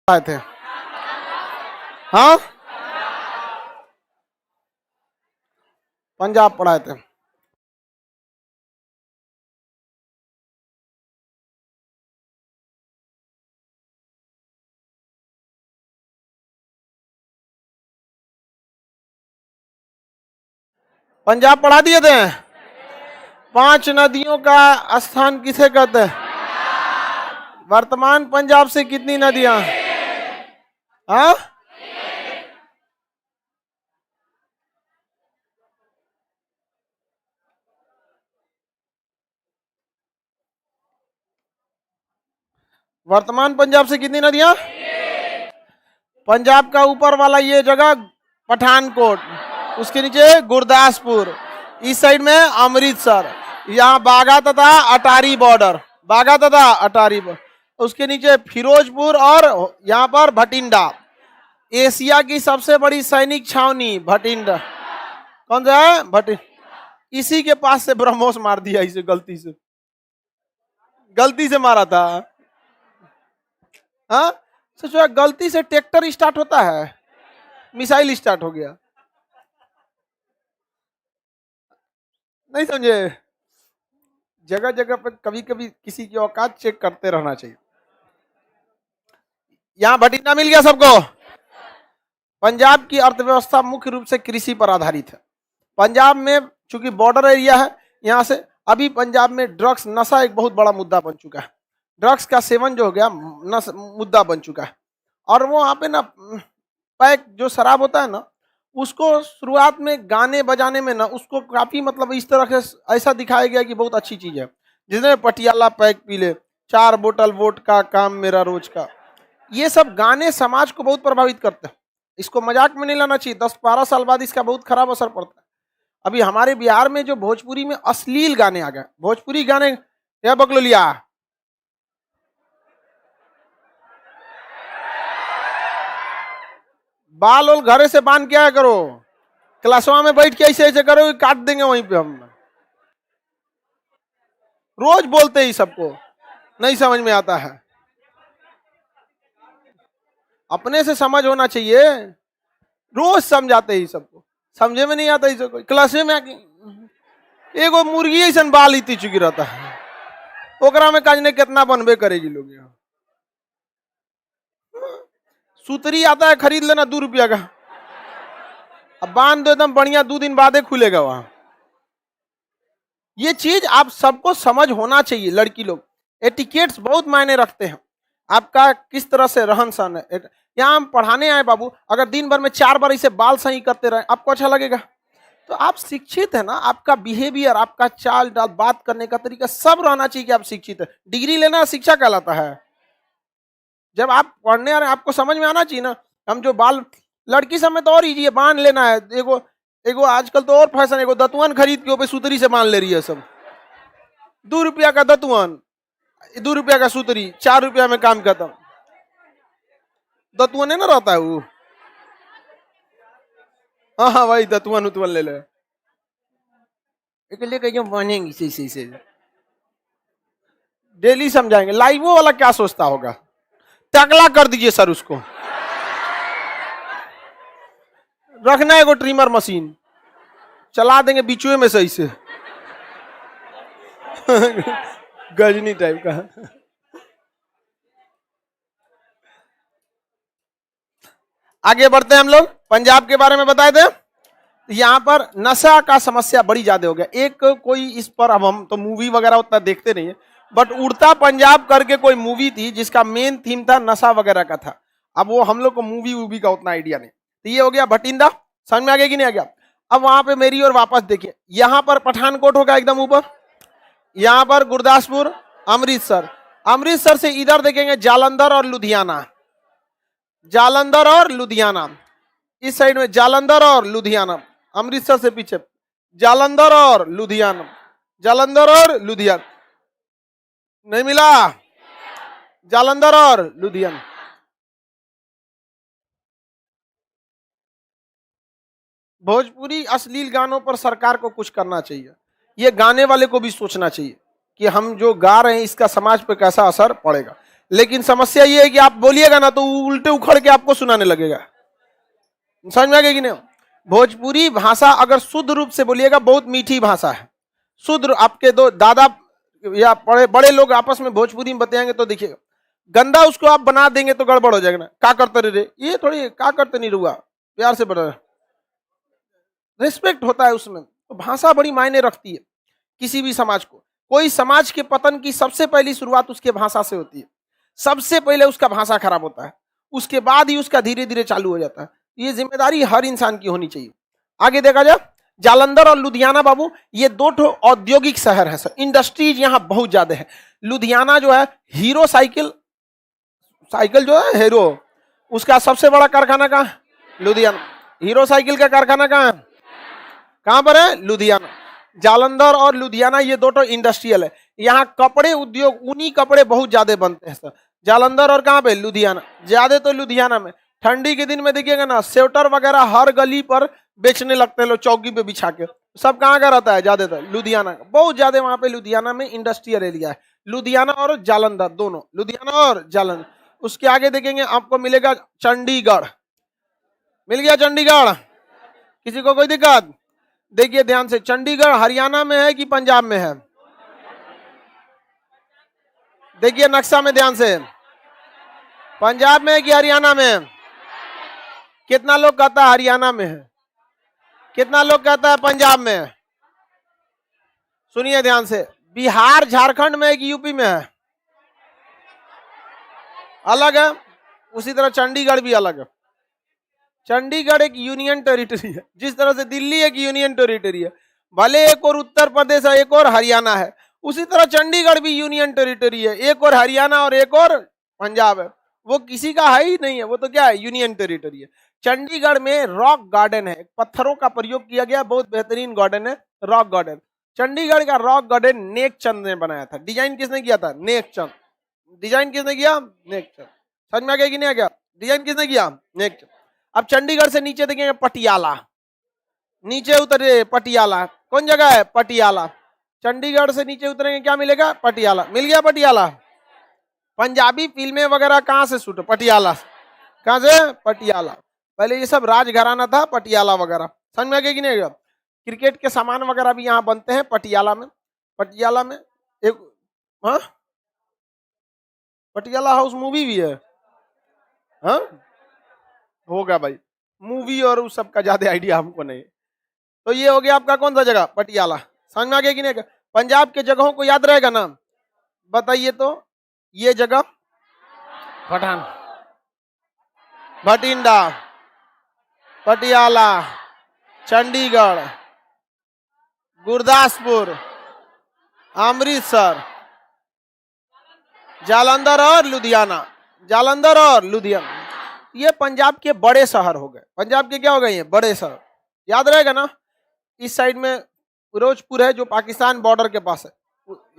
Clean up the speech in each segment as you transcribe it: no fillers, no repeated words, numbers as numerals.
आए थे। हाँ, पंजाब पढ़ाए थे। पंजाब पढ़ा दिए थे। 5 नदियों का स्थान किसे कहते हैं? वर्तमान पंजाब से कितनी नदियां? हाँ, वर्तमान पंजाब से कितनी नदियां? पंजाब का ऊपर वाला ये जगह पठानकोट, उसके नीचे गुरदासपुर, इस साइड में अमृतसर, यहाँ बाघा तथा अटारी बॉर्डर, बाघा तथा अटारी बॉर्डर, उसके नीचे फिरोजपुर और यहाँ पर भटिंडा। एशिया की सबसे बड़ी सैनिक छावनी भटिंडा कौन सा है? भटिंडा। इसी के पास से ब्रह्मोस मार दिया, इसे गलती से मारा था। हाँ, सोचो गलती से ट्रैक्टर स्टार्ट होता है, मिसाइल स्टार्ट हो गया। नहीं समझे? जगह जगह पर कभी कभी किसी की औकात चेक करते रहना चाहिए। यहां भटिंडा मिल गया सबको। पंजाब की अर्थव्यवस्था मुख्य रूप से कृषि पर आधारित है। पंजाब में चूंकि बॉर्डर एरिया है, यहां से अभी पंजाब में ड्रग्स, नशा एक बहुत बड़ा मुद्दा बन चुका है। ड्रग्स का सेवन जो हो गया मुद्दा बन चुका है। और वो वहां पे ना पैक जो शराब होता है ना, उसको शुरुआत में गाने बजाने में ना उसको काफी मतलब इस तरह से ऐसा दिखाया गया कि बहुत अच्छी चीज है। जिसने पटियाला पैक पी ले, 4 बोतल वोट का काम मेरा रोज का, ये सब गाने समाज को बहुत प्रभावित करते हैं। इसको मजाक में नहीं लेना चाहिए। 10-12 साल बाद इसका बहुत खराब असर पड़ता है। अभी हमारे बिहार में जो भोजपुरी में अश्लील गाने आ गए, भोजपुरी गाने या बकलोलिया, बाल और घरे से बांध के आया करो, क्लासवा में बैठ के ऐसे ऐसे करो, काट देंगे वहीं पे हम। रोज बोलते ही सबको नहीं समझ में आता है। अपने से समझ होना चाहिए। रोज समझाते ही सबको, समझे में नहीं आता ही सबको। क्लास में आके एगो मुर्गी ऐसा बाल इतनी चुकी रहता है, ओकरा में काजने कितना बनबे करेगी लोग। यहाँ सूतरी आता है, खरीद लेना 2 रुपया का, अब बांध दो एकदम बढ़िया, 2 दिन बाद खुलेगा वहां। ये चीज आप सबको समझ होना चाहिए। लड़की लोग एटिकेट्स बहुत मायने रखते हैं, आपका किस तरह से रहन सहन है। यहाँ हम पढ़ाने आए बाबू, अगर दिन भर में 4 बार इसे बाल सही करते रहे, आपको अच्छा लगेगा? तो आप शिक्षित है ना, आपका बिहेवियर, आपका चाल डाल, बात करने का तरीका सब रहना चाहिए कि आप शिक्षित है। डिग्री लेना शिक्षा कहलाता है। जब आप पढ़ने आ रहे हैं आपको समझ में आना चाहिए ना। हम जो बाल, लड़की सब में तो और इजी है, बांध लेना है। एगो आजकल तो और फैशन, एगो दतुअन खरीद के सुतरी से बांध ले रही है सब। 2 रुपया का दतुअन, 2 रुपया का सूतरी, 4 रुपया में काम खत्म। दतुअन है ना रहता है वो। हाँ हाँ भाई, दतुअन उतुअन ले ले, कहीं बनेंगी से डेली समझाएंगे। लाइवो वाला क्या सोचता होगा? टकला कर दीजिए सर उसको, रखना है ट्रिमर मशीन, चला देंगे बीचुए में सही से गजनी टाइप का। आगे बढ़ते हैं हम लोग। पंजाब के बारे में बताए थे। यहाँ पर नशा का समस्या बड़ी ज्यादा हो गया। एक कोई इस पर, अब हम तो मूवी वगैरह उतना देखते नहीं है, बट उड़ता पंजाब करके कोई मूवी थी जिसका मेन थीम था नशा वगैरह का था। अब वो हम लोग को मूवी का उतना आइडिया नहीं। तो ये हो गया भटिंडा, समझ में आ गया कि नहीं आ गया? अब वहां पे मेरी और वापस देखिए, यहां पर पठानकोट होगा एकदम ऊपर, यहां पर गुरदासपुर, अमृतसर, अमृतसर से इधर देखेंगे जालंधर और लुधियाना, जालंधर और लुधियाना, इस साइड में जालंधर और लुधियाना, अमृतसर से पीछे जालंधर और लुधियाना, जालंधर और लुधियाना, नहीं मिला, जालंधर और लुधियाना। भोजपुरी अश्लील गानों पर सरकार को कुछ करना चाहिए। ये गाने वाले को भी सोचना चाहिए कि हम जो गा रहे हैं इसका समाज पर कैसा असर पड़ेगा। लेकिन समस्या ये है कि आप बोलिएगा ना तो उल्टे उखड़ के आपको सुनाने लगेगा। समझ में आ गया कि नहीं? भोजपुरी भाषा अगर शुद्ध रूप से बोलिएगा बहुत मीठी भाषा है। शुद्ध आपके दो दादा या बड़े बड़े लोग आपस में भोजपुरी में बताएंगे तो देखिएगा, गंदा उसको आप बना देंगे तो गड़बड़ हो जाएगा ना। का करते रे, ये थोड़ी का करते नहीं रुआ, प्यार से बड़ा रिस्पेक्ट होता है उसमें। तो भाषा बड़ी मायने रखती है किसी भी समाज को। कोई समाज के पतन की सबसे पहली शुरुआत उसके भाषा से होती है। सबसे पहले उसका भाषा खराब होता है, उसके बाद ही उसका धीरे धीरे चालू हो जाता है। ये जिम्मेदारी हर इंसान की होनी चाहिए। आगे देखा जाए, जालंधर और लुधियाना बाबू ये दो औद्योगिक शहर है सर, इंडस्ट्रीज यहाँ बहुत ज्यादा है। लुधियाना जो है हीरो साइकिल जो है हीरो, उसका सबसे बड़ा कारखाना कहाँ? लुधियाना। हीरो साइकिल का कारखाना कहाँ है? कहां पर है? लुधियाना। जालंधर और लुधियाना ये दो तो इंडस्ट्रियल है। यहाँ कपड़े उद्योग, ऊनी कपड़े बहुत ज्यादा बनते हैं सर। जालंधर और कहाँ पे? लुधियाना। ज्यादा तो लुधियाना में। ठंडी के दिन में देखिएगा ना, स्वेटर वगैरह हर गली पर बेचने लगते हैं लोग, चौकी पे बिछा के। सब कहाँ का रहता है? ज्यादातर लुधियाना का। बहुत ज्यादा वहां पे लुधियाना में इंडस्ट्रियल एरिया है। लुधियाना और जालंधर दोनों, लुधियाना और जालंधर। उसके आगे देखेंगे आपको मिलेगा चंडीगढ़। मिल गया चंडीगढ़? किसी को कोई दिक्कत? देखिए ध्यान से, चंडीगढ़ हरियाणा में है कि पंजाब में है? देखिए नक्शा में ध्यान से, पंजाब में है कि हरियाणा में है? कितना लोग कहता है हरियाणा में है, कितना लोग कहता है पंजाब में है? सुनिए ध्यान से, बिहार झारखंड में है कि यूपी में है? अलग है। उसी तरह चंडीगढ़ भी अलग है। चंडीगढ़ एक यूनियन टेरिटरी है, जिस तरह से दिल्ली एक यूनियन टेरिटरी है। भले एक और उत्तर प्रदेश है, एक और हरियाणा है, उसी तरह चंडीगढ़ भी यूनियन टेरिटरी है। एक और हरियाणा और एक और पंजाब है। वो किसी का है ही नहीं है, वो तो क्या है? यूनियन टेरिटरी है। चंडीगढ़ में रॉक गार्डन है, पत्थरों का प्रयोग किया गया, बहुत बेहतरीन गार्डन है रॉक गार्डन। चंडीगढ़ का रॉक गार्डन नेक चंद ने बनाया था। डिजाइन किसने किया था? नेक चंद। डिजाइन किसने किया? नेक चंद। समझ में आ गया कि नहीं आ गया? डिजाइन किसने किया? नेक चंद। अब चंडीगढ़ से नीचे देखेंगे पटियाला, नीचे उतरे पटियाला। कौन जगह है? पटियाला। चंडीगढ़ से नीचे उतरेंगे क्या मिलेगा? पटियाला। मिल गया पटियाला। पंजाबी फिल्में वगैरह कहां से शूट? पटियाला। कहां से? पटियाला। पहले ये सब राजघराना था, पटियाला वगैरह। समझ में आ गया कि नहीं? क्रिकेट के सामान वगैरह भी यहाँ बनते हैं पटियाला में। पटियाला में एक हाँ पटियाला हाउस मूवी भी है। हाँ होगा भाई, मूवी और उस सब का ज्यादा आइडिया हमको नहीं। तो ये हो गया आपका कौन सा जगह? पटियाला। समझ में आ गया कि नहीं? पंजाब के जगहों को याद रहेगा ना? बताइए तो। ये जगह पठान, भटिंडा, पटियाला, चंडीगढ़, गुरदासपुर, अमृतसर, जालंधर और लुधियाना। जालंधर और लुधियाना ये पंजाब के बड़े शहर हो गए। पंजाब के क्या हो गए? ये बड़े शहर। याद रहेगा ना? इस साइड में फिरोजपुर है जो पाकिस्तान बॉर्डर के पास है,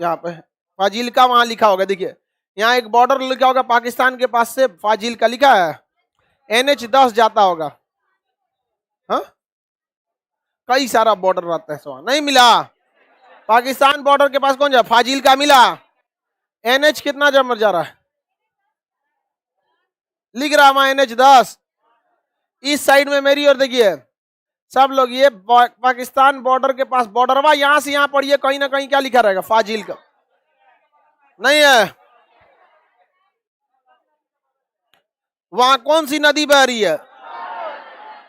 यहाँ पे फाजिल्का वहां लिखा होगा। देखिए यहाँ एक बॉर्डर लिखा होगा पाकिस्तान के पास से, फाजिल्का लिखा है। NH10 जाता होगा। हाँ कई सारा बॉर्डर रहता है, सो नहीं मिला। पाकिस्तान बॉर्डर के पास कौन जा? फाजिल्का मिला। NH कितना जमर जा रहा है? लिख रहा वहां NH10। इस साइड में मेरी और देखिए सब लोग, ये पाकिस्तान बॉर्डर के पास बॉर्डरवा, यहां से यहां पढ़िए कहीं ना कहीं क्या लिखा रहेगा? फाजिल्का। नहीं है? वहां कौन सी नदी बह रही है?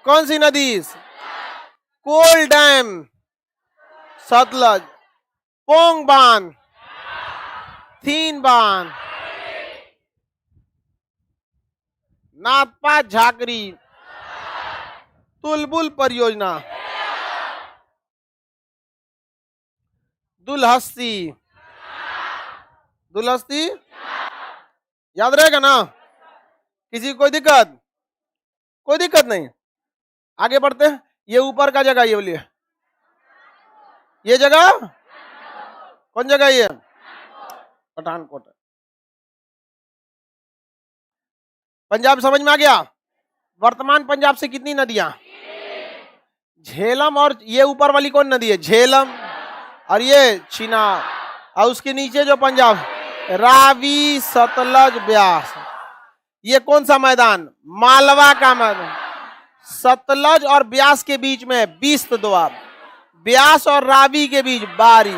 कौन सी नदी? कोल डैम, सतलज, पोंग बांध, थीन बांध, नाथपा झाकरी, तुलबुल परियोजना, दुलहस्ती। दुलहस्ती याद रहेगा ना? किसी को कोई दिक्कत? कोई दिक्कत नहीं। आगे बढ़ते हैं। ये ऊपर का जगह, ये बोलिए, ये जगह कौन जगह? ये पठानकोट। पंजाब समझ में आ गया? वर्तमान पंजाब से कितनी नदियां? झेलम। और ये ऊपर वाली कौन नदी है? झेलम। और ये चिनाब। और उसके नीचे जो पंजाब रावी सतलज ब्यास। ये कौन सा मैदान? मालवा का मैदान। सतलज और ब्यास के बीच में 20 दोआब, ब्यास और रावी के बीच बारी,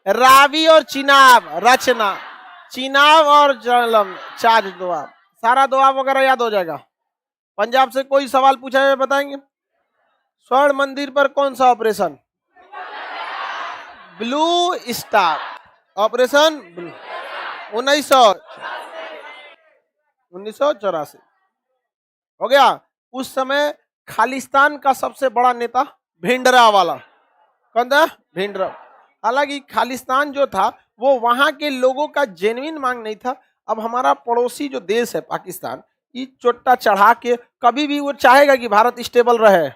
रावी और चिनाब रचना, चिनाब और जलम चाज दोआब। सारा दोआब वगैरह याद हो जाएगा। पंजाब से कोई सवाल पूछा है बताएंगे? स्वर्ण मंदिर पर कौन सा ऑपरेशन? ब्लू स्टार ऑपरेशन 1984 हो गया। उस समय खालिस्तान का सबसे बड़ा नेता भिंडरा वाला कौन था? भिंडरा। हालांकि खालिस्तान जो था वो वहां के लोगों का जेन्युइन मांग नहीं था। अब हमारा पड़ोसी जो देश है पाकिस्तान, ये चोट्टा चढ़ा के कभी भी वो चाहेगा कि भारत स्टेबल रहे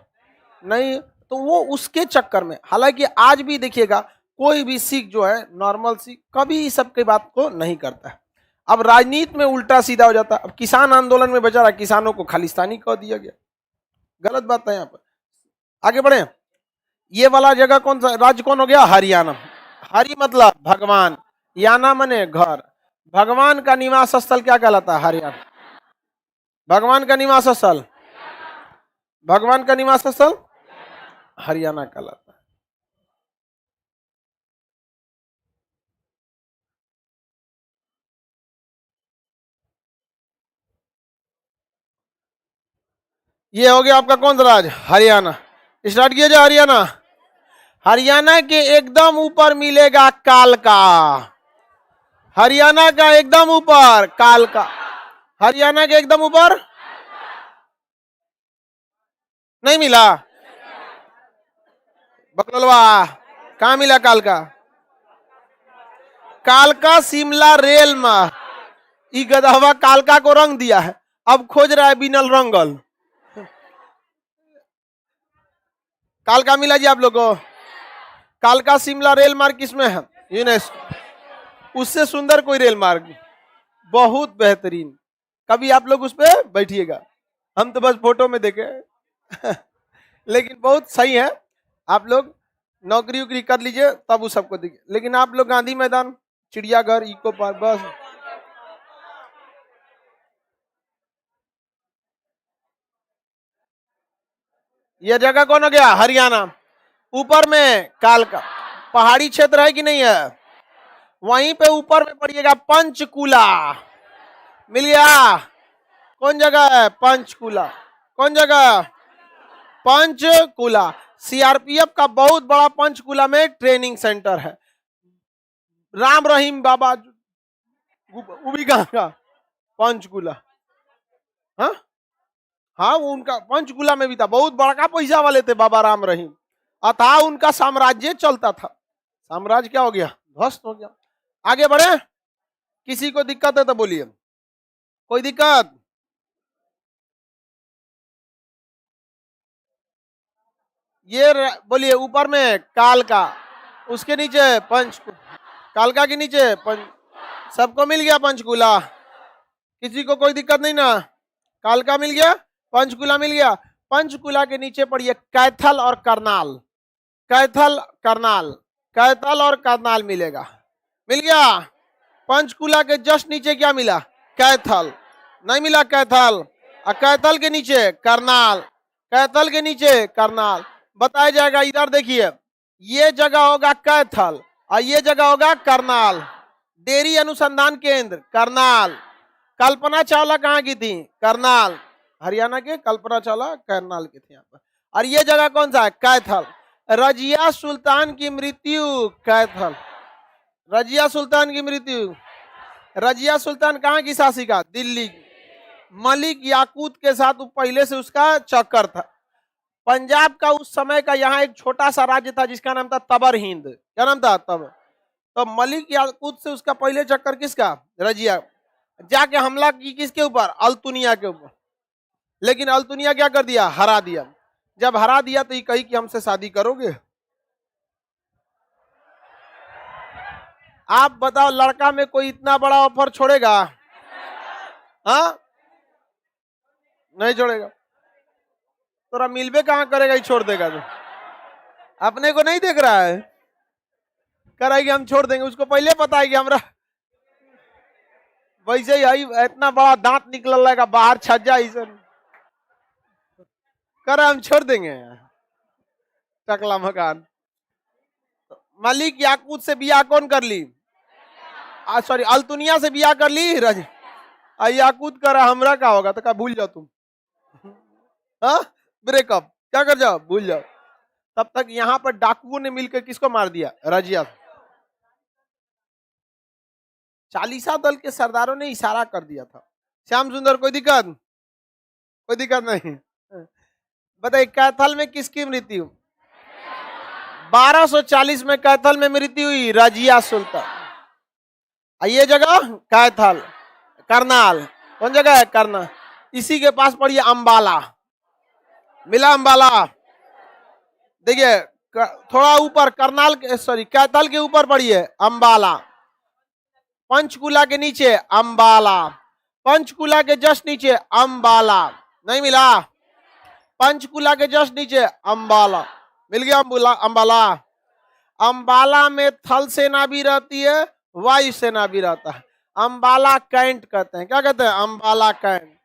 नहीं, तो वो उसके चक्कर में। हालांकि आज भी देखिएगा कोई भी सिख जो है नॉर्मल सिख कभी इस सब की बात को नहीं करता है। अब राजनीति में उल्टा सीधा हो जाता है। अब किसान आंदोलन में बेचारा किसानों को खालिस्तानी कह दिया गया, गलत बात है। यहाँ पर आगे बढ़े। ये वाला जगह कौन सा राज्य कौन हो गया? हरियाणा। हरि मतलब भगवान, याना मने घर। भगवान का निवास स्थल क्या कहलाता है? हरियाणा। भगवान का निवास स्थल, भगवान का निवास स्थल हरियाणा कहलाता है। ये हो गया आपका कौन सा राज्य? हरियाणा। स्टार्ट किया जाए। हरियाणा। हरियाणा के एकदम ऊपर मिलेगा कालका। हरियाणा का एकदम ऊपर कालका। हरियाणा के एकदम ऊपर नहीं मिला। बकलवा कहां मिला कालका? कालका शिमला रेल में। ई गदहवा कालका को रंग दिया है, अब खोज रहा है बिनल रंगल। कालका मिला जी आप लोगों को? कालका शिमला रेल मार्ग किसमें है? यूनेस्को। उससे सुंदर कोई रेल मार्ग, बहुत बेहतरीन। कभी आप लोग उस पर बैठिएगा, हम तो बस फोटो में देखे लेकिन बहुत सही है। आप लोग नौकरी उकरी कर लीजिए तब उस सबको देखिए। लेकिन आप लोग गांधी मैदान, चिड़ियाघर, इको पार्क, बस ये जगह कौन हो गया? हरियाणा। ऊपर में कालका, पहाड़ी क्षेत्र है कि नहीं है? वहीं पे ऊपर में पड़िएगा पंचकूला। मिल गया? कौन जगह है? पंचकूला। कौन जगह? पंचकूला। सीआरपीएफ का बहुत बड़ा पंचकूला में ट्रेनिंग सेंटर है। राम रहीम बाबा उभी का पंचकूला। हाँ हाँ, वो उनका पंचकूला में भी था। बहुत बड़ा पैसा वाले थे बाबा राम रहीम, अतः उनका साम्राज्य चलता था। साम्राज्य क्या हो गया? ध्वस्त हो गया। आगे बढ़े। किसी को दिक्कत है तो बोलिए। कोई दिक्कत? ये बोलिए। ऊपर में कालका, उसके नीचे कालका के नीचे सबको मिल गया पंचकूला। किसी को कोई दिक्कत नहीं ना? कालका मिल गया, पंचकूला मिल गया। पंचकूला के नीचे पड़िए कैथल और करनाल। कैथल करनाल, कैथल और करनाल मिलेगा। मिल गया? पंचकूला के जस्ट नीचे क्या मिला? कैथल। नहीं मिला कैथल? और कैथल के नीचे करनाल, कैथल के नीचे करनाल। बताया जाएगा। इधर देखिए, ये जगह होगा कैथल और ये जगह होगा करनाल। डेयरी अनुसंधान केंद्र करनाल। कल्पना चावला कहाँ की थी? करनाल। हरियाणा के कल्पना चावला करनाल की थी यहाँ पर। और ये जगह कौन सा है? कैथल। रजिया सुल्तान की मृत्यु कैथल। रजिया सुल्तान की मृत्यु। रजिया सुल्तान कहाँ की शासिका? दिल्ली की। मलिक याकूत के साथ पहले से उसका चक्कर था। पंजाब का उस समय का यहाँ एक छोटा सा राज्य था जिसका नाम था तबर हिंद। क्या नाम था? तबर। तो मलिक याकूत से उसका पहले चक्कर किसका? रजिया। जाके हमला की किसके ऊपर? अल्तुनिया के ऊपर। लेकिन अल्तुनिया क्या कर दिया? हरा दिया। जब हरा दिया तो ये कही कि हमसे शादी करोगे। आप बताओ, लड़का में कोई इतना बड़ा ऑफर छोड़ेगा? हाँ, नहीं छोड़ेगा। तोरा मिलबे कहां करेगा, ही छोड़ देगा। जो अपने को नहीं देख रहा है, कह रहा है कि हम छोड़ देंगे। उसको पहले पता है कि हमरा वैसे ही हई इतना बड़ा दांत निकल रहेगा बाहर छज्जा इसे कर हम छोड़ देंगे टकला मकान। मलिक याकूत से बियाह कौन कर ली? सॉरी अल्तुनिया से बियाह कर ली रज। याकूत करा हमरा का होगा तो क्या भूल जाओ तुम। हाँ ब्रेकअप क्या कर जाओ भूल जाओ। तब तक यहाँ पर डाकुओं ने मिलकर किसको मार दिया? रजिया। चालीसा दल के सरदारों ने इशारा कर दिया था। श्याम सुंदर कोई दिक्कत? कोई दिक्कत नहीं। बताइए कैथल में किसकी मृत्यु? 1240 में कैथल में मृत्यु हुई रजिया सुल्तान। ये जगह कैथल करनाल कौन जगह है? करनाल। इसी के पास पड़ी अंबाला। मिला अंबाला। देखिए थोड़ा ऊपर करनाल सॉरी कैथल के ऊपर पड़ी है अंबाला। पंचकुला के नीचे अंबाला। पंचकुला के जस्ट नीचे अंबाला। नहीं मिला? पंचकुला के जस्ट नीचे अंबाला। मिल गया अंबाला। अंबाला में थल सेना भी रहती है, वायु सेना भी रहता है। अंबाला कैंट कहते हैं। क्या कहते हैं? Ambala cantt.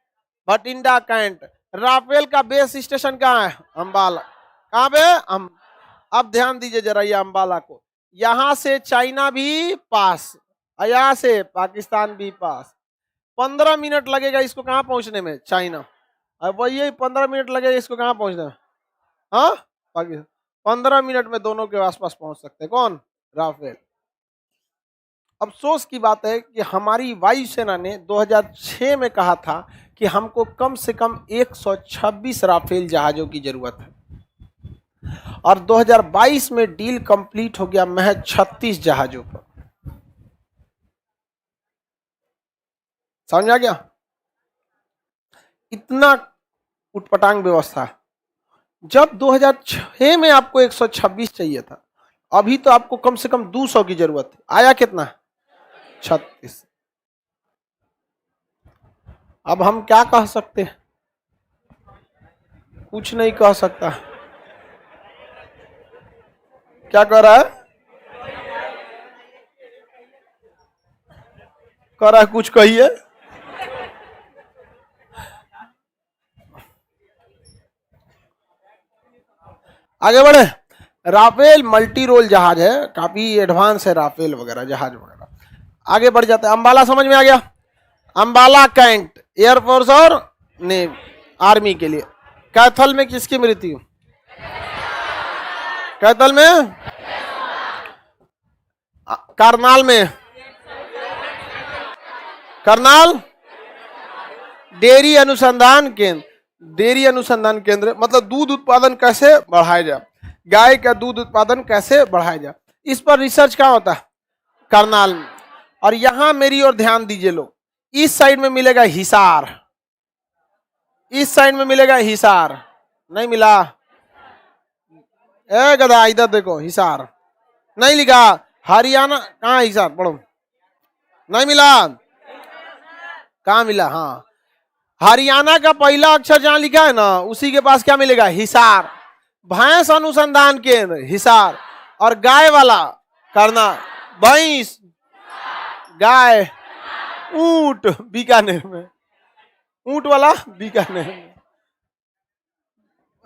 Bathinda cantt. Rafale का बेस स्टेशन कहाँ है? अंबाला। कहाँ पे? अब ध्यान दीजिए जरा ये अंबाला को। यहां से चाइना भी पास, यहाँ से पाकिस्तान भी पास। 15 मिनट लगेगा इसको कहाँ पहुंचने में? चाइना। अब वही 15 मिनट लगेगा इसको कहाँ पहुंचने में? हाँ पाकिस्तान। 15 मिनट में दोनों के आसपास पहुंच सकते हैं। कौन? राफेल। अफसोस की बात है कि हमारी वायुसेना ने 2006 में कहा था कि हमको कम से कम 126 राफेल जहाजों की जरूरत है और 2022 में डील कंप्लीट हो गया महज 36 जहाजों पर। समझ आ गया? इतना उटपटांग व्यवस्था। जब 2006 में आपको 126 चाहिए था, अभी तो आपको कम से कम 200 की जरूरत है। आया कितना? 36। अब हम क्या कह सकते हैं? कुछ नहीं कह सकता। क्या कह रहा है? कह रहा है कुछ कहिए। आगे बढ़े। राफेल मल्टी रोल जहाज है, काफी एडवांस है राफेल वगैरह जहाज वगैरह। आगे बढ़ जाते हैं। अंबाला समझ में आ गया? अंबाला कैंट एयरफोर्स और नेवी आर्मी के लिए। कैथल में किसकी मृत्यु? कैथल में? करनाल में? करनाल डेयरी अनुसंधान केंद्र। डेयरी अनुसंधान केंद्र मतलब दूध उत्पादन कैसे बढ़ाया जाए, गाय का दूध उत्पादन कैसे बढ़ाया जाए, इस पर रिसर्च क्या होता है? करनाल में। और यहां मेरी ओर ध्यान दीजिए लोग, इस साइड में मिलेगा हिसार, इस साइड में मिलेगा हिसार। नहीं मिला? ए गधा इधर देखो, हिसार नहीं लिखा। हरियाणा कहाँ हिसार? पढ़ो। नहीं मिला? कहाँ मिला? हाँ हरियाणा का पहला अक्षर जहां लिखा है ना, उसी के पास क्या मिलेगा? हिसार। भैंस अनुसंधान केंद्र हिसार और गाय वाला करना। भैंस गाय ऊंट बीकानेर में। ऊंट वाला बीकानेर में,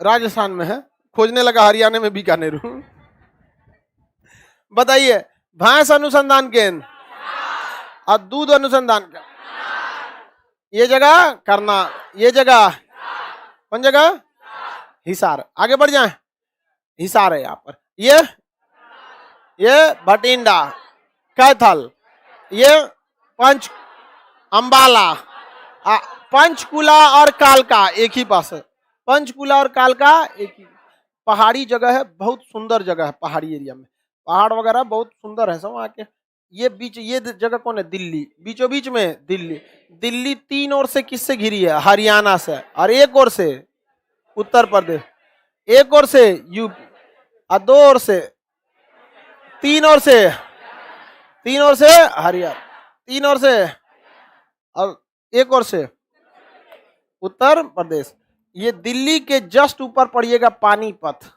राजस्थान में है। खोजने लगा हरियाणा में बीकानेर। बताइए भैंस अनुसंधान केंद्र और दूध अनुसंधान केंद्र, ये जगह करना, ये जगह कौन जगह? हिसार। आगे बढ़ जाए। हिसार है यहाँ पर। ये भटिंडा, कैथल, ये पंच अंबाला, पंचकुला और कालका एक ही पास है। पंचकुला और कालका एक ही पहाड़ी जगह है, बहुत सुंदर जगह है। पहाड़ी एरिया में पहाड़ वगैरह बहुत सुंदर है सब वहाँ के। ये बीच, ये जगह कौन है? दिल्ली। बीचों बीच में दिल्ली। दिल्ली 3 ओर से किससे घिरी है? हरियाणा से, और 1 ओर से उत्तर प्रदेश, 1 ओर से यूपी, और 2 ओर से, 3 ओर से, 3 ओर से हरियाणा, 3 ओर से और 1 ओर से उत्तर प्रदेश। ये दिल्ली के जस्ट ऊपर पड़िएगा पानीपत।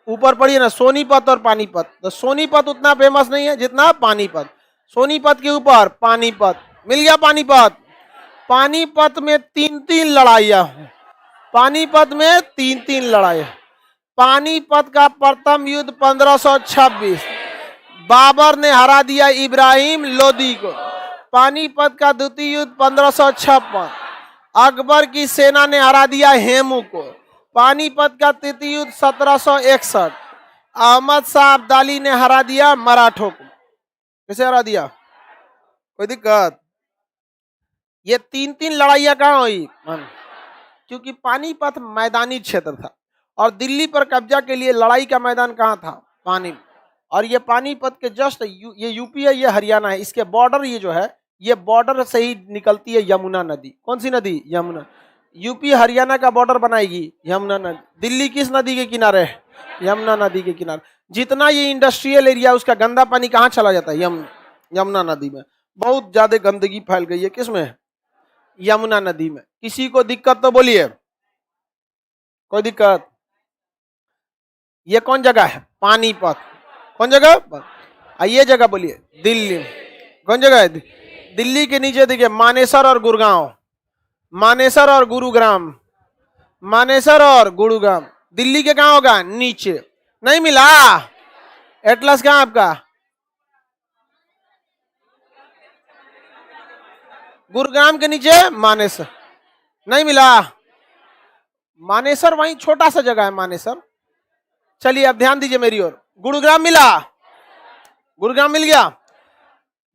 ऊपर पड़िए ना सोनीपत और पानीपत। तो सोनीपत उतना फेमस नहीं है जितना पानीपत। सोनीपत के ऊपर पानीपत, मिल गया पानीपत। पानीपत में 3-3 लड़ाइयां, पानीपत में 3-3 लड़ाई। पानीपत का प्रथम युद्ध 1526, बाबर ने हरा दिया इब्राहिम लोदी को। पानीपत का द्वितीय युद्ध 1556, अकबर की सेना ने हरा दिया हेमू को। पानीपत का तृतीय युद्ध 1761, अहमद शाह अब्दाली ने हरा दिया मराठों को। कैसे हरा दिया? कोई दिक्कत? ये 3-3 लड़ाइयां कहां हुई? क्योंकि पानीपत मैदानी क्षेत्र था और दिल्ली पर कब्जा के लिए लड़ाई का मैदान कहां था? पानी। और ये पानीपत के जस्ट ये यूपी है, ये हरियाणा है, इसके बॉर्डर ये जो है, ये बॉर्डर से ही निकलती है यमुना नदी। कौन सी नदी? यमुना। यूपी हरियाणा का बॉर्डर बनाएगी यमुना नदी। दिल्ली किस नदी के किनारे है? यमुना नदी के किनारे। जितना ये इंडस्ट्रियल एरिया, उसका गंदा पानी कहाँ चला जाता है? यमुना नदी में। बहुत ज्यादा गंदगी फैल गई है किसमें? यमुना नदी में। किसी को दिक्कत तो बोलिए, कोई दिक्कत? ये कौन जगह है? पानीपत। कौन जगह? ये जगह बोलिए, दिल्ली। कौन जगह है? दिल्ली के नीचे देखिए मानेसर और गुड़गांव, मानेसर और गुरुग्राम, मानेसर और गुरुग्राम। दिल्ली के कहां होगा? नीचे। नहीं मिला? एटलस कहां आपका? गुरुग्राम के नीचे मानेसर। नहीं मिला? मानेसर वहीं छोटा सा जगह है मानेसर। चलिए अब ध्यान दीजिए मेरी ओर। गुरुग्राम मिला? गुरुग्राम मिल गया।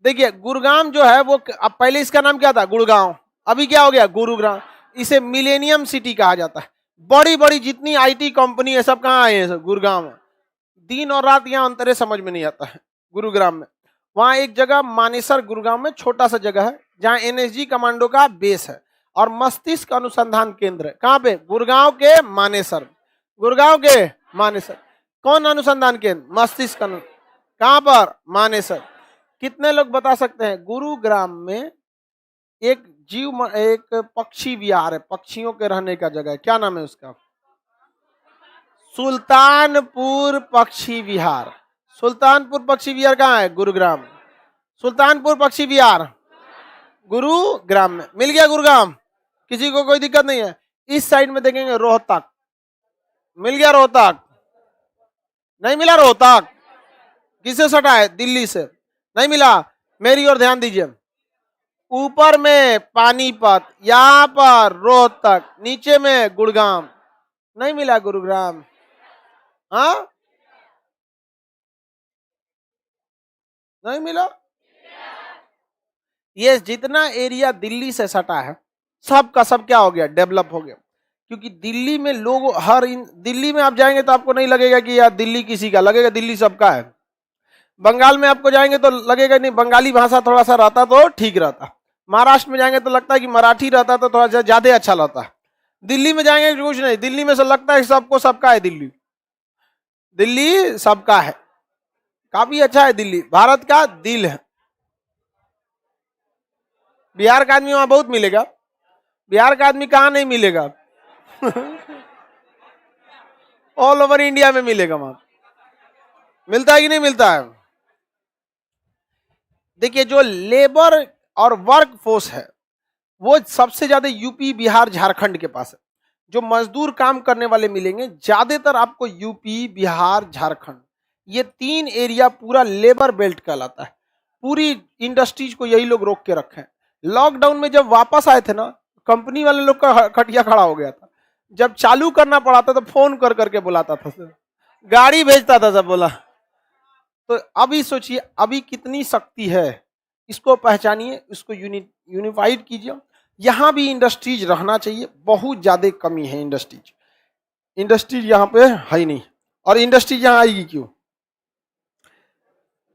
देखिए गुरुग्राम जो है वो, अब पहले इसका नाम क्या था? गुड़गांव। अभी क्या हो गया? गुरुग्राम। इसे मिलेनियम सिटी कहा जाता है। बड़ी बड़ी जितनी आईटी कंपनी है सब कहाँ आए हैं? गुरुग्राम है। दिन और रात यहाँ अंतर समझ में नहीं आता है गुरुग्राम में। वहां एक जगह मानेसर गुरुग्राम में छोटा सा जगह है जहाँ एनएसजी कमांडो का बेस है और मस्तिष्क अनुसंधान केंद्र है। कहाँ पे? गुरुगांव के मानेसर। गुरुगांव के मानेसर। कौन अनुसंधान केंद्र? मस्तिष्क। कहाँ पर? मानेसर। कितने लोग बता सकते हैं? गुरुग्राम में एक एक पक्षी विहार है, पक्षियों के रहने का जगह है। क्या नाम है उसका? सुल्तानपुर पक्षी विहार। सुल्तानपुर पक्षी विहार कहाँ है? गुरुग्राम। सुल्तानपुर पक्षी विहार गुरुग्राम में। मिल गया गुरुग्राम? किसी को कोई दिक्कत नहीं है? इस साइड में देखेंगे रोहतक। मिल गया रोहतक? नहीं मिला रोहतक? किससे सटा है? दिल्ली से। नहीं मिला? मेरी ओर ध्यान दीजिए। ऊपर में पानीपत, यहां पर रोहतक, नीचे में गुड़गांव। नहीं मिला गुरुग्राम? हाँ नहीं मिला? ये जितना एरिया दिल्ली से सटा है सब का सब क्या हो गया? डेवलप हो गया। क्योंकि दिल्ली में लोग दिल्ली में आप जाएंगे तो आपको नहीं लगेगा कि यार दिल्ली किसी का, लगेगा दिल्ली सबका है। बंगाल में आपको जाएंगे तो लगेगा नहीं, बंगाली भाषा थोड़ा सा रहता तो ठीक रहता। महाराष्ट्र में जाएंगे तो लगता है कि मराठी रहता तो थोड़ा सा ज्यादा अच्छा लगता। दिल्ली में जाएंगे कुछ नहीं, दिल्ली में से लगता है सबको सबका है। दिल्ली, दिल्ली सबका है। काफी अच्छा है दिल्ली, भारत का दिल है। बिहार का आदमी वहां बहुत मिलेगा। बिहार का आदमी कहां नहीं मिलेगा? ऑल ओवर इंडिया में मिलेगा। वहां मिलता है कि नहीं मिलता है? देखिए जो लेबर और वर्क फोर्स है वो सबसे ज्यादा यूपी, बिहार, झारखंड के पास है। जो मजदूर काम करने वाले मिलेंगे ज्यादातर आपको यूपी, बिहार, झारखंड, ये 3 एरिया पूरा लेबर बेल्ट कहलाता है। पूरी इंडस्ट्रीज को यही लोग रोक के रखे हैं। लॉकडाउन में जब वापस आए थे ना, कंपनी वाले लोग का खटिया खड़ा हो गया था। जब चालू करना पड़ा था तो फोन कर करके बुलाता था, गाड़ी भेजता था सब, बोला। तो अभी सोचिए अभी कितनी शक्ति है, इसको पहचानिए, इसको यूनिफाइड कीजिए। यहां भी इंडस्ट्रीज रहना चाहिए, बहुत ज्यादा कमी है इंडस्ट्रीज। इंडस्ट्रीज यहाँ पे है ही नहीं। और इंडस्ट्रीज यहाँ आएगी क्यों?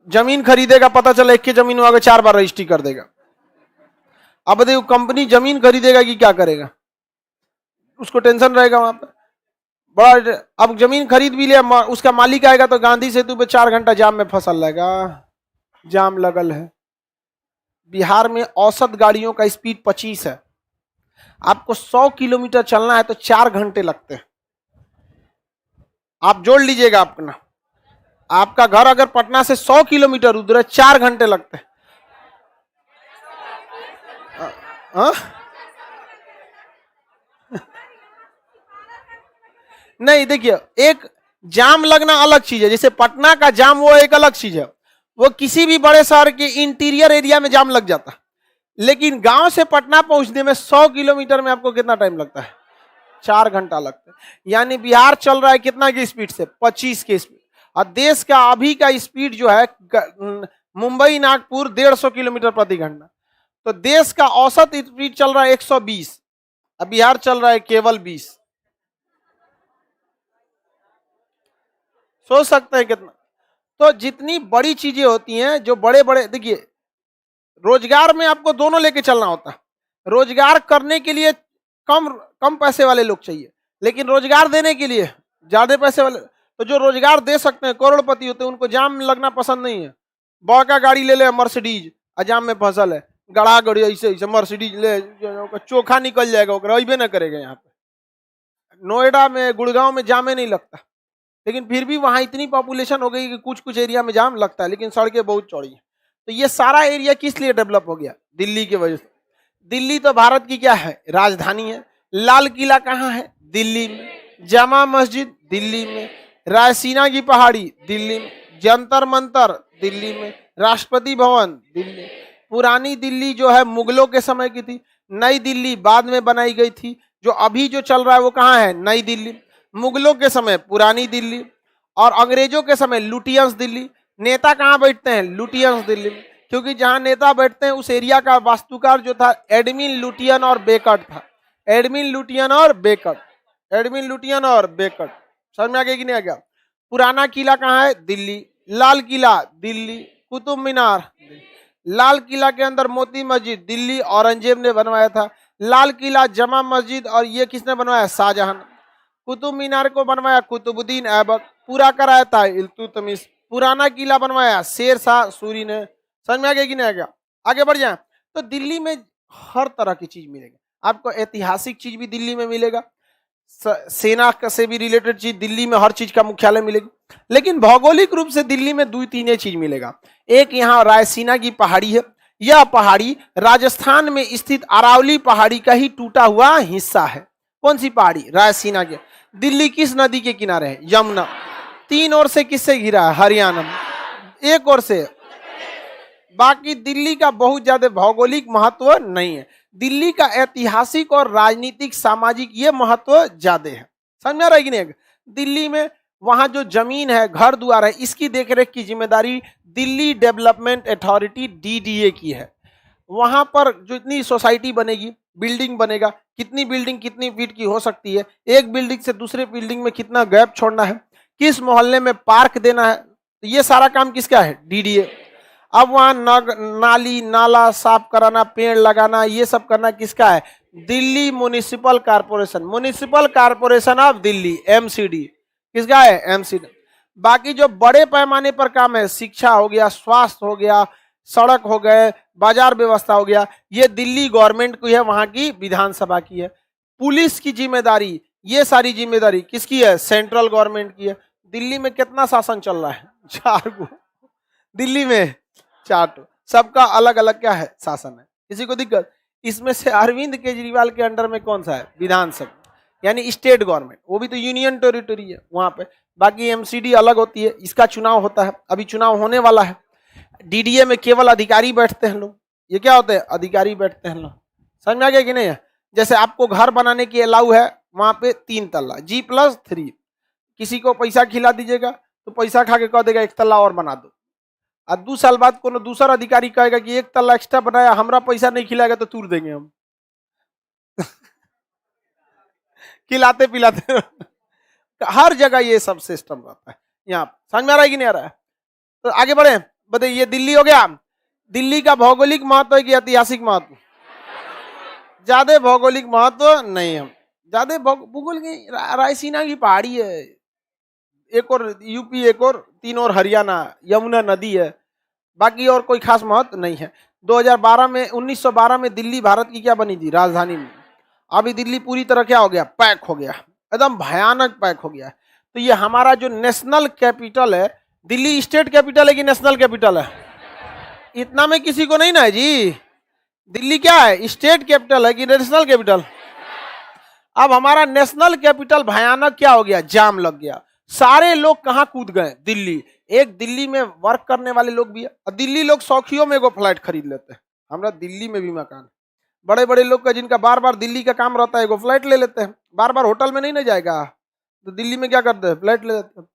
जमीन खरीदेगा, पता चला एक की जमीन वहां 4 बार रजिस्ट्री कर देगा। अब देखो कंपनी जमीन खरीदेगा कि क्या करेगा, उसको टेंशन रहेगा वहां पर बड़ा। अब जमीन खरीद भी लिया, उसका मालिक आएगा तो गांधी सेतु पे 4 घंटा जाम में फसल रहेगा। जाम लगल है। बिहार में औसत गाड़ियों का स्पीड 25 है। आपको 100 किलोमीटर चलना है तो 4 घंटे लगते हैं। आप जोड़ लीजिएगा अपना, आपका घर अगर पटना से 100 किलोमीटर उधर है 4 घंटे लगते हैं। हाँ? नहीं देखिए, एक जाम लगना अलग चीज है, जैसे पटना का जाम वो एक अलग चीज है, वो किसी भी बड़े शहर के इंटीरियर एरिया में जाम लग जाता है। लेकिन गांव से पटना पहुंचने में 100 किलोमीटर में आपको कितना टाइम लगता है? 4 घंटा लगता है। यानी बिहार चल रहा है कितना की स्पीड से? 25 की स्पीड। और देश का अभी का स्पीड जो है मुंबई नागपुर 150 किलोमीटर प्रति घंटा। तो देश का औसत स्पीड चल रहा है 120, अब बिहार चल रहा है केवल 20। सोच सकते हैं कितना। तो जितनी बड़ी चीजें होती हैं, जो बड़े बड़े, देखिए रोजगार में आपको दोनों लेके चलना होता है। रोजगार करने के लिए कम कम पैसे वाले लोग चाहिए, लेकिन रोजगार देने के लिए ज्यादा पैसे वाले। तो जो रोजगार दे सकते हैं, करोड़पति होते हैं, उनको जाम में लगना पसंद नहीं है। बड़का गाड़ी ले ले मर्सिडीज, जाम में फसल है, गड़ा गड़ी ऐसे ऐसे मर्सिडीज ले, चोखा निकल जाएगा, अबे ना करेगा। यहाँ पे नोएडा में, गुड़गांव में जामे नहीं लगता, लेकिन फिर भी वहां इतनी पॉपुलेशन हो गई कि कुछ कुछ एरिया में जाम लगता है, लेकिन सड़कें बहुत चौड़ी हैं। तो ये सारा एरिया किस लिए डेवलप हो गया? दिल्ली की वजह से। दिल्ली तो भारत की क्या है? राजधानी है। लाल किला कहाँ है? दिल्ली में। जामा मस्जिद दिल्ली में। रायसीना की पहाड़ी दिल्ली में। जंतर मंतर दिल्ली में। राष्ट्रपति भवन दिल्ली। पुरानी दिल्ली जो है मुगलों के समय की थी, नई दिल्ली बाद में बनाई गई थी। जो अभी जो चल रहा है वो कहाँ है? नई दिल्ली। मुगलों के समय पुरानी दिल्ली, और अंग्रेजों के समय लुटियंस दिल्ली। नेता कहाँ बैठते हैं? लुटियंस दिल्ली में, क्योंकि जहां नेता बैठते हैं उस एरिया का वास्तुकार जो था एडमिन लुटियन और बेकट था। एडमिन लुटियन और बेकट, एडमिन लुटियन और बेकट। समझ में आ गया कि नहीं आ गया? पुराना किला कहाँ है? दिल्ली। लाल किला दिल्ली। कुतुब मीनार दिल्ली। लाल किला के अंदर मोती मस्जिद दिल्ली, औरंगजेब ने बनवाया था। लाल किला, जमा मस्जिद, और ये किसने बनवाया? शाहजहां। कुतुब मीनार को बनवाया कुतुबुद्दीन ऐबक, पूरा कराया था इल्तुतमिश। पुराना किला बनवाया शेर शाह सूरी ने। समझ में आ गया कि नहीं आ गया? आगे बढ़ जाए। तो दिल्ली में हर तरह की चीज मिलेगा आपको। ऐतिहासिक चीज भी दिल्ली में मिलेगा, सेना से भी रिलेटेड चीज दिल्ली में, हर चीज का मुख्यालय मिलेगी। लेकिन भौगोलिक रूप से दिल्ली में 2-3 चीज मिलेगा। एक यहाँ रायसीना की पहाड़ी है। यह पहाड़ी राजस्थान में स्थित अरावली पहाड़ी का ही टूटा हुआ हिस्सा है। कौन सी पहाड़ी? रायसीना की। दिल्ली किस नदी के किनारे है? यमुना। 3 ओर से किससे घिरा है? हरियाणा। 1 ओर से। बाकी दिल्ली का बहुत ज्यादा भौगोलिक महत्व नहीं है। दिल्ली का ऐतिहासिक और राजनीतिक सामाजिक ये महत्व ज्यादा है। समझ में आ रहा है कि नहीं? दिल्ली में वहां जो जमीन है, घर द्वार है, इसकी देखरेख की जिम्मेदारी दिल्ली डेवलपमेंट अथॉरिटी DDA की है। वहां पर जितनी सोसाइटी बनेगी, बिल्डिंग बनेगा, कितनी बिल्डिंग कितनी फीट की हो सकती है, एक बिल्डिंग से दूसरे बिल्डिंग में कितना गैप छोड़ना है, किस मोहल्ले में पार्क देना है, तो ये सारा काम किसका है? DDA। अब वहां नाली नाला साफ कराना, पेड़ लगाना, ये सब करना किसका है? Delhi municipal corporation. Municipal corporation of Delhi, MCD। किसका है? MCD। बाकी जो बड़े पैमाने पर काम है, शिक्षा हो गया, स्वास्थ्य हो गया, सड़क हो गए, बाजार व्यवस्था हो गया, ये दिल्ली गवर्नमेंट की है, वहां की विधानसभा की है। पुलिस की जिम्मेदारी, ये सारी जिम्मेदारी किसकी है? सेंट्रल गवर्नमेंट की है। दिल्ली में कितना शासन चल रहा है? 4 गो। दिल्ली में 4, सबका अलग अलग क्या है? शासन है। किसी को दिक्कत? इसमें से अरविंद केजरीवाल के अंडर में कौन सा है? विधानसभा, यानी स्टेट गवर्नमेंट, वो भी तो यूनियन टेरिटरी है वहां पे। बाकी MCD अलग होती है, इसका चुनाव होता है, अभी चुनाव होने वाला है। DDA में केवल अधिकारी बैठते हैं लोग। ये क्या होते हैं? अधिकारी बैठते हैं लोग। समझ में आ गया कि नहीं है? जैसे आपको घर बनाने की अलाउ है, वहां पे 3 तल्ला G+3। किसी को पैसा खिला दीजिएगा तो पैसा खा के कह देगा 1 तल्ला और बना दो, और 2 साल बाद कोनो दूसरा अधिकारी कहेगा कि 1 तल्ला एक्स्ट्रा बनाया, हमरा पैसा नहीं खिलाएगा तो तूर देंगे हम। खिलाते पिलाते हर जगह ये सब सिस्टम रहता है। यहाँ समझ में आ रहा है कि नहीं आ रहा है? तो आगे बढ़े, बताइए। दिल्ली हो गया। दिल्ली का भौगोलिक महत्व है कि ऐतिहासिक महत्व? ज्यादा भौगोलिक महत्व नहीं है। ज्यादा भूगोल की रायसीना की पहाड़ी है, एक और यूपी, एक और 3 और हरियाणा, यमुना नदी है, बाकी और कोई खास महत्व नहीं है। 2012 में 1912 में दिल्ली भारत की क्या बनी थी? राजधानी में। अभी दिल्ली पूरी तरह क्या हो गया? पैक हो गया, एकदम भयानक पैक हो गया। तो ये हमारा जो नेशनल कैपिटल है, दिल्ली स्टेट कैपिटल है कि नेशनल कैपिटल है? इतना में किसी को नहीं ना है जी। दिल्ली क्या है, स्टेट कैपिटल है कि नेशनल कैपिटल? अब हमारा नेशनल कैपिटल भयानक क्या हो गया, जाम लग गया। सारे लोग कहां कूद गए, दिल्ली। एक दिल्ली में वर्क करने वाले लोग भी है, और दिल्ली लोग शौकियों में एगो फ्लैट खरीद लेते हैं। हमरा दिल्ली में भी मकान, बड़े बड़े लोग का जिनका बार बार दिल्ली का काम रहता है, एगो फ्लैट ले लेते हैं। बार बार होटल में नहीं ना जाएगा, तो दिल्ली में क्या करते हैं, फ्लैट ले लेते हैं।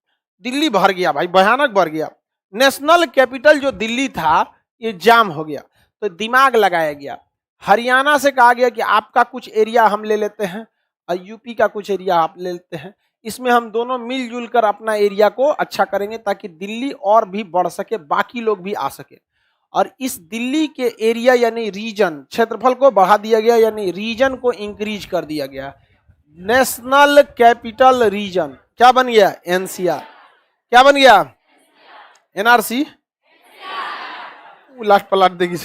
दिल्ली भर गया भाई, भयानक भर गया। नेशनल कैपिटल जो दिल्ली था, ये जाम हो गया। तो दिमाग लगाया गया, हरियाणा से कहा गया कि आपका कुछ एरिया हम ले लेते हैं और यूपी का कुछ एरिया आप ले लेते हैं। इसमें हम दोनों मिलजुल कर अपना एरिया को अच्छा करेंगे, ताकि दिल्ली और भी बढ़ सके, बाकी लोग भी आ सके। और इस दिल्ली के एरिया यानी रीजन, क्षेत्रफल को बढ़ा दिया गया, यानी रीजन को इंक्रीज कर दिया गया। नेशनल कैपिटल रीजन क्या बन गया, एनसीआर। क्या बन गया, एनआरसी। लास्ट पलट देगी।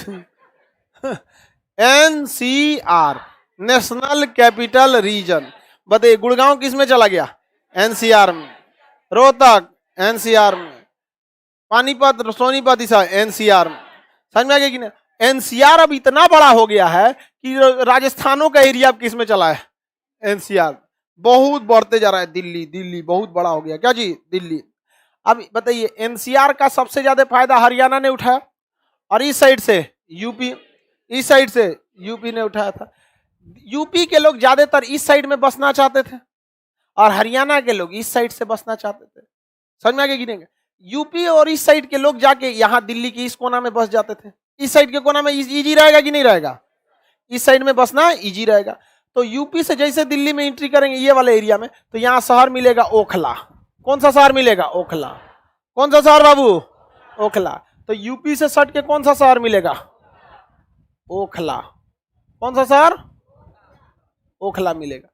NCR, national capital region. बताइए गुड़गांव किस में चला गया, एनसीआर में। रोहतक एनसीआर में, पानीपत सोनीपत इसा एनसीआर में। समझ में आ गया कि नहीं? एनसीआर अब इतना बड़ा हो गया है कि राजस्थानों का एरिया अब किस में चला है, एनसीआर। बहुत बढ़ते जा रहा है, दिल्ली दिल्ली बहुत बड़ा हो गया। क्या जी, दिल्ली। अब बताइए एनसीआर का सबसे ज्यादा फायदा हरियाणा ने उठाया, और इस साइड से यूपी, इस साइड से यूपी ने उठाया था। यूपी के लोग ज्यादातर इस साइड में बसना चाहते थे, और हरियाणा के लोग इस साइड से बसना चाहते थे। समझ में आगे गिनेंगे, यूपी और इस साइड के लोग जाके यहाँ दिल्ली के इस कोना में बस जाते थे। इस साइड के कोना में इजी रहेगा कि नहीं रहेगा, इस साइड में बसना इजी रहेगा। तो यूपी से जैसे दिल्ली में एंट्री करेंगे ये वाले एरिया में, तो यहाँ शहर मिलेगा ओखला। कौन सा शहर मिलेगा, ओखला। कौन सा शहर बाबू, ओखला। तो यूपी से सट के कौन सा शहर मिलेगा, ओखला। कौन सा शहर, ओखला मिलेगा।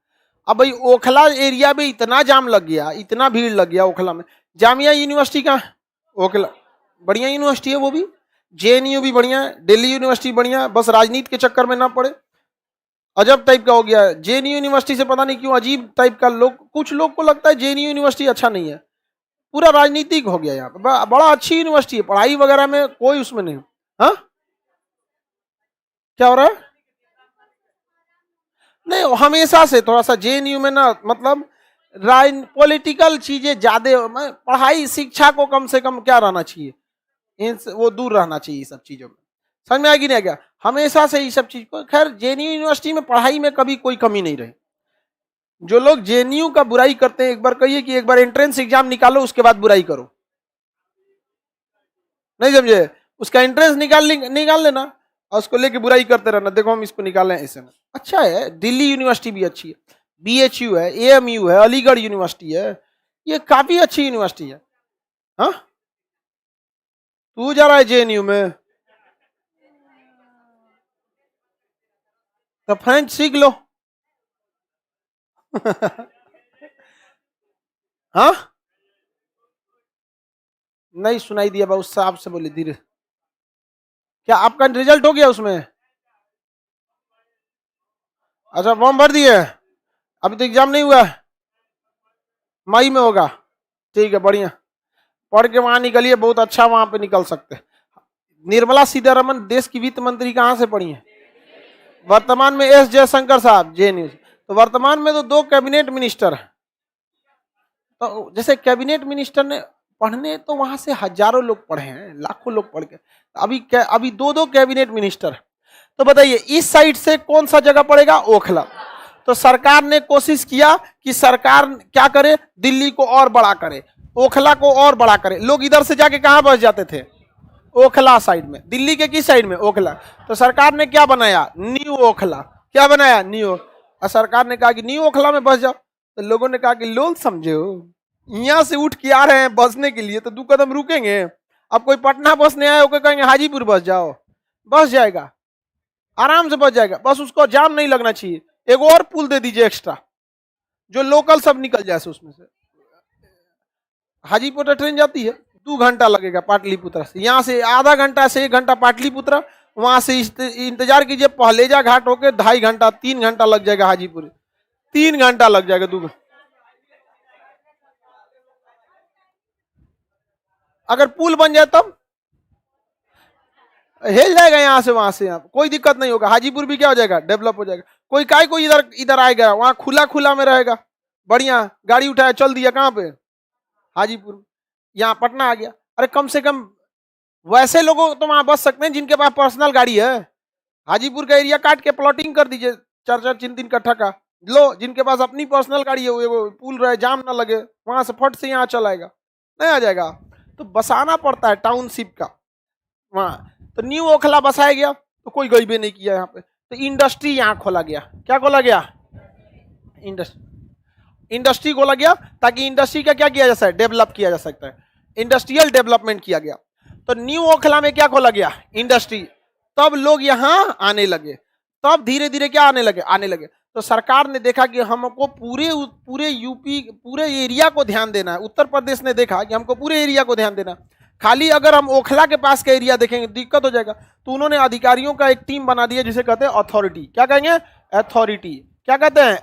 अब भाई ओखला एरिया में इतना जाम लग गया, इतना भीड़ लग गया ओखला में। जामिया यूनिवर्सिटी का ओखला, बढ़िया यूनिवर्सिटी है वो भी। जेएनयू भी बढ़िया है, दिल्ली यूनिवर्सिटी बढ़िया है, बस राजनीति के चक्कर में ना पड़े। अजब टाइप का हो गया है जेएनयू यूनिवर्सिटी से, पता नहीं क्यों अजीब टाइप का। लोग, कुछ लोग को लगता है जेएनयू यूनिवर्सिटी अच्छा नहीं है, पूरा राजनीतिक हो गया यहाँ पे। बड़ा अच्छी यूनिवर्सिटी है, पढ़ाई वगैरह में कोई उसमें नहीं। हाँ क्या हो रहा है, नहीं हमेशा से थोड़ा सा जेएनयू में ना, मतलब पॉलिटिकल चीजें ज्यादा, पढ़ाई शिक्षा को कम से कम क्या रहना चाहिए, वो दूर रहना चाहिए सब चीजों में। समझ में आएगी नहीं क्या, हमेशा से ये सब चीज को। खैर जेएनयू यूनिवर्सिटी में पढ़ाई में कभी कोई कमी नहीं रही। जो लोग जेएनयू का बुराई करते हैं, एक बार कहिए कि एक बार एंट्रेंस एग्जाम निकालो, उसके बाद बुराई करो। नहीं समझे, उसका एंट्रेंस निकाल लेना, और उसको लेके बुराई करते रहना, देखो हम इसको निकालें ऐसे में। अच्छा है, दिल्ली यूनिवर्सिटी भी अच्छी है, बीएचयू है, एएमयू है, अलीगढ़ यूनिवर्सिटी है, ये काफी अच्छी यूनिवर्सिटी है। हाँ तू जा रहा है जेएनयू में, तो फ्रेंच सीख लो। हाँ नहीं सुनाई दिया बाबू, साहब से बोले धीरे। क्या आपका रिजल्ट हो गया उसमें, अच्छा फॉर्म भर दिए, अभी तो एग्जाम नहीं हुआ है, मई में होगा। ठीक है बढ़िया, पढ़ के वहां निकलिए, बहुत अच्छा वहां पे निकल सकते। निर्मला सीतारमन देश की वित्त मंत्री कहां से पढ़ी है, वर्तमान में एस जयशंकर साहब जेएनयू। तो वर्तमान में तो 2 कैबिनेट मिनिस्टर हैं। तो जैसे कैबिनेट मिनिस्टर ने पढ़ने, तो वहां से हजारों लोग पढ़े हैं, लाखों लोग पढ़ के। अभी 2 कैबिनेट मिनिस्टर है। तो बताइए इस साइड से कौन सा जगह पड़ेगा, ओखला। तो सरकार ने कोशिश किया कि सरकार क्या करे, दिल्ली को और बड़ा करे, ओखला को और बड़ा करे। लोग इधर से जाके कहां बस जाते थे, ओखला साइड में। दिल्ली के किस साइड में, ओखला। तो सरकार ने क्या बनाया, न्यू ओखला। क्या बनाया, न्यू। और सरकार ने कहा कि न्यू ओखला में बस जाओ। तो लोगों ने कहा कि लोग समझे हो, यहां से उठ के आ रहे हैं बसने के लिए, तो 2 कदम रुकेंगे। अब कोई पटना बसने आए होकर कहेंगे हाजीपुर बस जाओ, बस जाएगा, आराम से बच जाएगा। बस उसको जाम नहीं लगना चाहिए। एक और पुल दे दीजिए एक्स्ट्रा, जो लोकल सब निकल जाए उसमें से। हाजीपुर ट्रेन जाती है, 2 घंटा लगेगा पाटलिपुत्र से, यहाँ से आधा घंटा से 1 घंटा पाटलिपुत्र, वहां से इंतजार कीजिए पहलेजा घाट होके 2.5 घंटा 3 घंटा लग जाएगा हाजीपुर, 3 घंटा लग जाएगा 2 घंटा। अगर पुल बन जाए तब, हिल जाएगा यहाँ से वहां से, यहाँ कोई दिक्कत नहीं होगा। हाजीपुर भी क्या हो जाएगा, डेवलप हो जाएगा। कोई काय कोई इधर इधर आएगा, वहां खुला खुला में रहेगा, बढ़िया गाड़ी उठाया चल दिया, कहाँ पे, हाजीपुर। यहाँ पटना आ गया, अरे कम से कम वैसे लोगों तो वहां बच सकते हैं जिनके पास पर्सनल गाड़ी है। हाजीपुर का एरिया काट के प्लॉटिंग कर दीजिए 4-4 3-3 कट्ठा का, लो जिनके पास अपनी पर्सनल गाड़ी है वो पुल रहे, जाम ना लगे, वहां से फट से यहाँ चल आएगा, नहीं आ जाएगा। तो बसाना पड़ता है टाउनशिप का वहाँ। तो न्यू ओखला बसाया गया तो कोई गरीबी नहीं किया यहाँ पे। तो इंडस्ट्री यहाँ खोला गया, क्या खोला गया, इंडस्ट्री खोला गया, ताकि इंडस्ट्री का क्या किया जा सकता है, डेवलप किया जा सकता है, इंडस्ट्रियल डेवलपमेंट किया गया। तो न्यू ओखला में क्या खोला गया, इंडस्ट्री। तब लोग यहाँ आने लगे, तब धीरे धीरे क्या आने लगे। तो सरकार ने देखा कि हमको पूरे यूपी पूरे एरिया को ध्यान देना है। उत्तर प्रदेश ने देखा कि हमको पूरे एरिया को ध्यान देना, खाली अगर हम ओखला के पास का एरिया देखेंगे दिक्कत हो जाएगा। तो उन्होंने अधिकारियों का एक टीम बना दिया जिसे कहते हैं अथॉरिटी। क्या कहेंगे, अथॉरिटी। क्या कहते हैं,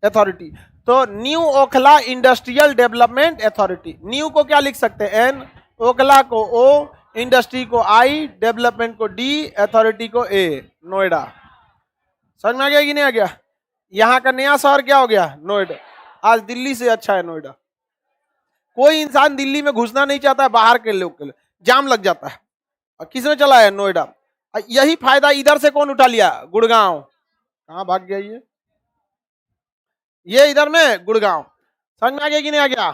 अथॉरिटी। तो new Okhla industrial development authority. New को क्या लिख सकते हैं, एन, ओखला को ओ, इंडस्ट्री को आई, डेवलपमेंट को डी, अथॉरिटी को ए, नोएडा। समझ में आ गया कि नहीं आ गया। यहाँ का नया शहर क्या हो गया, नोएडा। आज दिल्ली से अच्छा है नोएडा। कोई इंसान दिल्ली में घुसना नहीं चाहता है, बाहर के लोग के लिए जाम लग जाता है। और किसने चला है, नोएडा। यही फायदा इधर से कौन उठा लिया, गुड़गांव। कहाँ भाग गया ये इधर में गुड़गांव। समझ में आ गया कि नहीं आ गया,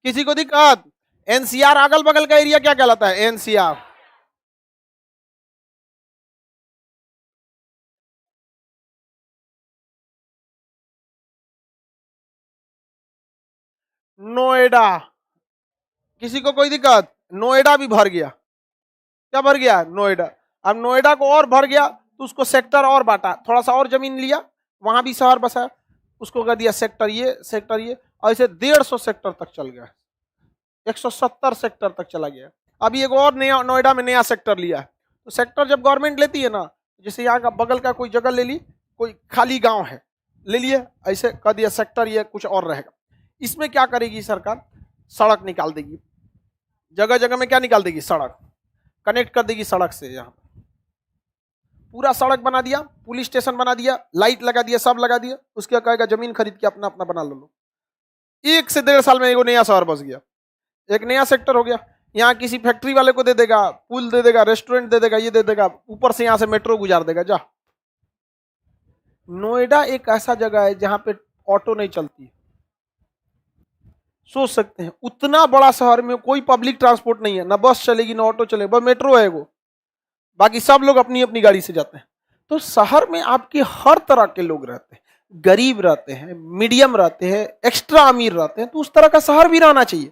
किसी को दिक्कत। एनसीआर अगल बगल का एरिया क्या कहलाता है, एनसीआर। नोएडा, किसी को कोई दिक्कत, नोएडा भी भर गया। क्या भर गया, नोएडा। अब नोएडा को और भर गया तो उसको सेक्टर और बांटा, थोड़ा सा और जमीन लिया, वहां भी शहर बसाया, उसको कर दिया सेक्टर ये, सेक्टर ये, और ऐसे 150 सेक्टर तक चल गया, 170 सेक्टर तक चला गया। अभी एक और नया नोएडा में नया सेक्टर लिया है। तो सेक्टर जब गवर्नमेंट लेती है ना, जैसे यहाँ का बगल का कोई जगह ले ली, कोई खाली गांव है ले लिए, ऐसे कर दिया सेक्टर ये कुछ और रहेगा। इसमें क्या करेगी सरकार, सड़क निकाल देगी, जगह जगह में क्या निकाल देगी, सड़क कनेक्ट कर देगी सड़क से। यहाँ पूरा सड़क बना दिया, पुलिस स्टेशन बना दिया, लाइट लगा दिया, सब लगा दिया। उसके कहेगा जमीन खरीद के अपना अपना बना लो। 1 से 1.5 साल में एक नया शहर बस गया, एक नया सेक्टर हो गया। यहाँ किसी फैक्ट्री वाले को दे देगा, पुल दे देगा, रेस्टोरेंट दे देगा, ये दे देगा, ऊपर से यहाँ से मेट्रो गुजार देगा। जा, नोएडा एक ऐसा जगह है जहां पे ऑटो नहीं चलती। सोच सकते हैं, उतना बड़ा शहर में कोई पब्लिक ट्रांसपोर्ट नहीं है, ना बस चलेगी ना ऑटो चलेगा, बस मेट्रो है वो, बाकी सब लोग अपनी अपनी गाड़ी से जाते हैं। तो शहर में आपके हर तरह के लोग रहते हैं, गरीब रहते हैं, मीडियम रहते हैं, एक्स्ट्रा अमीर रहते हैं। तो उस तरह का शहर भी रहना चाहिए,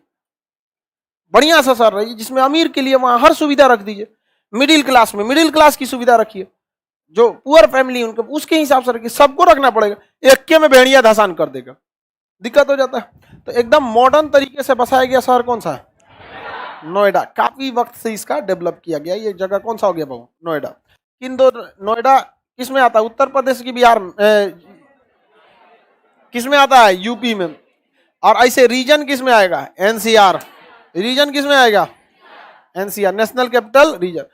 बढ़िया सा शहर रहिए जिसमें अमीर के लिए वहां हर सुविधा रख दीजिए, मिडिल क्लास में मिडिल क्लास की सुविधा रखिए, जो पुअर फैमिली उनको उसके हिसाब से रखिए। सबको रखना पड़ेगा, एक के में भेड़िया धसान कर देगा, दिक्कत हो जाता है। तो एकदम मॉडर्न तरीके से बसाया गया शहर कौन सा है, नोएडा। काफी वक्त से इसका डेवलप किया गया। ये जगह कौन सा हो गया बाबू, नोएडा। किन दो, नोएडा किस में आता है, उत्तर प्रदेश की, बिहार में, किस में आता है, यूपी में। और ऐसे रीजन किस में आएगा, एनसीआर। रीजन किस में आएगा, NCR, national capital region.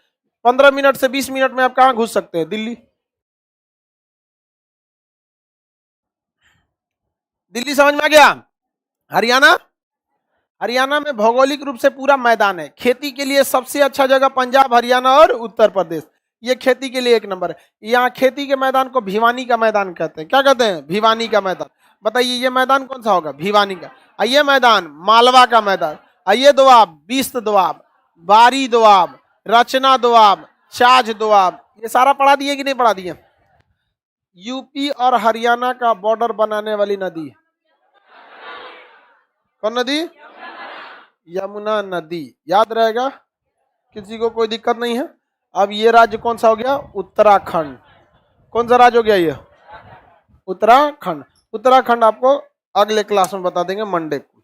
15 minute से 20 मिनट में आप कहां घुस सकते हैं, दिल्ली। दिल्ली समझ में आ गया। हरियाणा, हरियाणा में भौगोलिक रूप से पूरा मैदान है। खेती के लिए सबसे अच्छा जगह पंजाब, हरियाणा और उत्तर प्रदेश, ये खेती के लिए 1 नंबर है। यहाँ खेती के मैदान को भिवानी का मैदान कहते हैं। क्या कहते हैं, भिवानी का मैदान। बताइए ये मैदान कौन सा होगा, भिवानी का। ये मैदान मालवा का मैदान। ये दोआब, बिस्त दोआब, बारी दोआब, रचना दोआब, छाछ दोआब, ये सारा पढ़ा दिए कि नहीं पढ़ा दिए। यूपी और हरियाणा का बॉर्डर बनाने वाली नदी कौन नदी, यमुना नदी। याद रहेगा, किसी को कोई दिक्कत नहीं है। अब ये राज्य कौन सा हो गया, उत्तराखंड। कौन सा राज्य हो गया ये, उत्तराखंड। उत्तराखंड आपको अगले क्लास में बता देंगे, मंडे को।